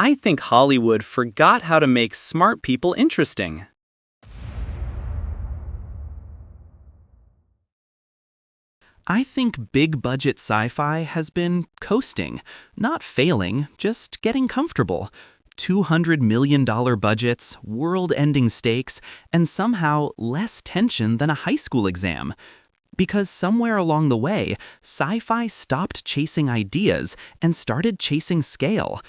I think Hollywood forgot how to make smart people interesting. I think big-budget sci-fi has been coasting, not failing, just getting comfortable. $200 million budgets, world-ending stakes, and somehow less tension than a high school exam. Because somewhere along the way, sci-fi stopped chasing ideas and started chasing scale.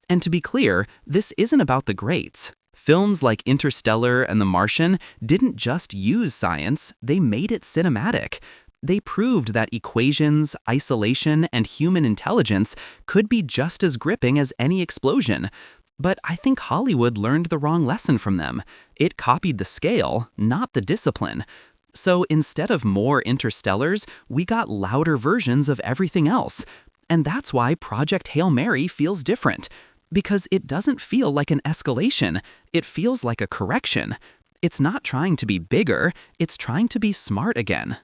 And to be clear, this isn't about the greats. Films like Interstellar and The Martian didn't just use science, they made it cinematic. They proved that equations, isolation, and human intelligence could be just as gripping as any explosion. But I think Hollywood learned the wrong lesson from them. It copied the scale, not the discipline. So instead of more Interstellars, we got louder versions of everything else. And that's why Project Hail Mary feels different. Because it doesn't feel like an escalation, it feels like a correction. It's not trying to be bigger, it's trying to be smart again.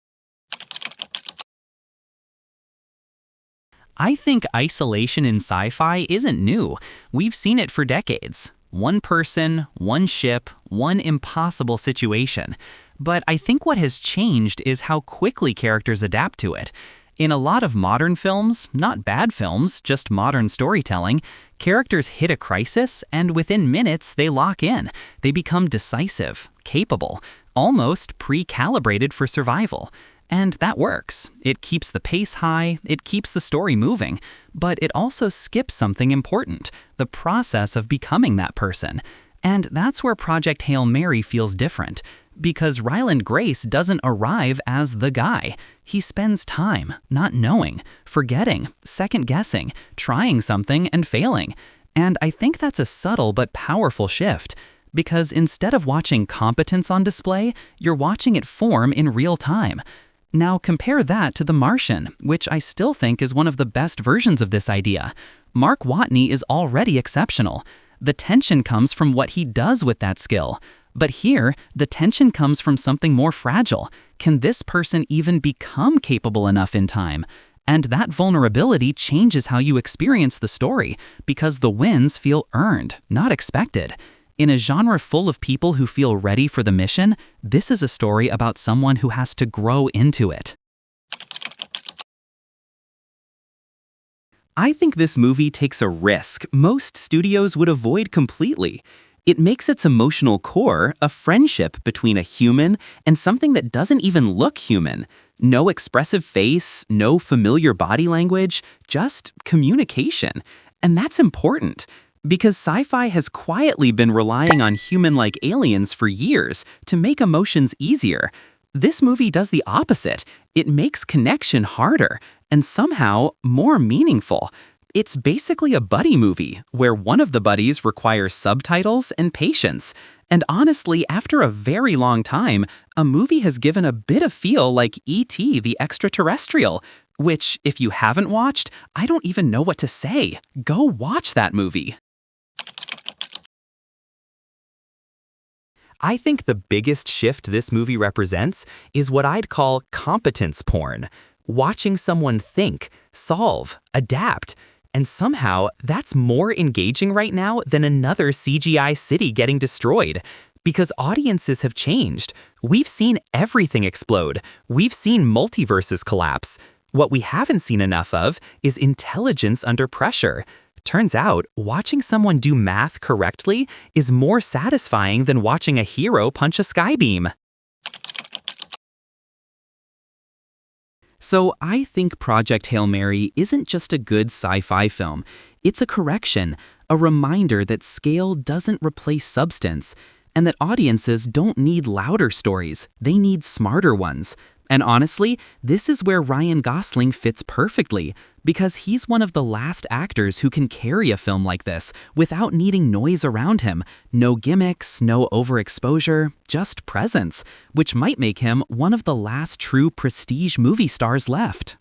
I think isolation in sci-fi isn't new. We've seen it for decades. One person, one ship, one impossible situation. But I think what has changed is how quickly characters adapt to it. In a lot of modern films, not bad films, just modern storytelling, characters hit a crisis and within minutes they lock in. They become decisive, capable, almost pre-calibrated for survival. And that works. It keeps the pace high, it keeps the story moving, but it also skips something important, the process of becoming that person. And that's where Project Hail Mary feels different. Because Ryland Grace doesn't arrive as the guy. He spends time not knowing, forgetting, second-guessing, trying something and failing. And I think that's a subtle but powerful shift. Because instead of watching competence on display, you're watching it form in real time. Now compare that to The Martian, which I still think is one of the best versions of this idea. Mark Watney is already exceptional. The tension comes from what he does with that skill. But here, the tension comes from something more fragile. Can this person even become capable enough in time? And that vulnerability changes how you experience the story, because the wins feel earned, not expected. In a genre full of people who feel ready for the mission, this is a story about someone who has to grow into it. I think this movie takes a risk most studios would avoid completely. It makes its emotional core a friendship between a human and something that doesn't even look human. No expressive face, no familiar body language, just communication. And that's important. Because sci-fi has quietly been relying on human-like aliens for years to make emotions easier. This movie does the opposite. It makes connection harder and somehow more meaningful. It's basically a buddy movie where one of the buddies requires subtitles and patience. And honestly, after a very long time, a movie has given a bit of feel like E.T. the Extraterrestrial, which, if you haven't watched, I don't even know what to say. Go watch that movie. I think the biggest shift this movie represents is what I'd call competence porn. Watching someone think, solve, adapt. And somehow, that's more engaging right now than another CGI city getting destroyed. Because audiences have changed. We've seen everything explode. We've seen multiverses collapse. What we haven't seen enough of is intelligence under pressure. Turns out, watching someone do math correctly is more satisfying than watching a hero punch a skybeam. So I think Project Hail Mary isn't just a good sci-fi film. It's a correction, a reminder that scale doesn't replace substance, and that audiences don't need louder stories, they need smarter ones. And honestly, this is where Ryan Gosling fits perfectly, because he's one of the last actors who can carry a film like this without needing noise around him. No gimmicks, no overexposure, just presence, which might make him one of the last true prestige movie stars left.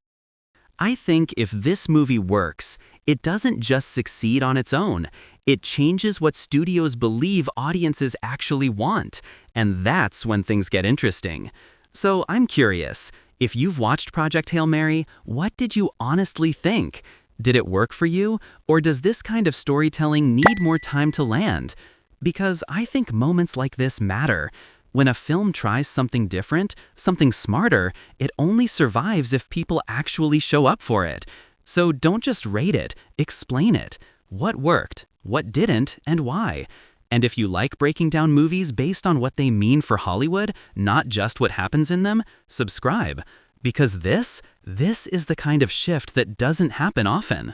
I think if this movie works, it doesn't just succeed on its own. It changes what studios believe audiences actually want, and that's when things get interesting. So I'm curious, if you've watched Project Hail Mary, what did you honestly think? Did it work for you, or does this kind of storytelling need more time to land? Because I think moments like this matter. When a film tries something different, something smarter, it only survives if people actually show up for it. So don't just rate it, explain it. What worked, what didn't, and why? And if you like breaking down movies based on what they mean for Hollywood, not just what happens in them, subscribe. Because this is the kind of shift that doesn't happen often.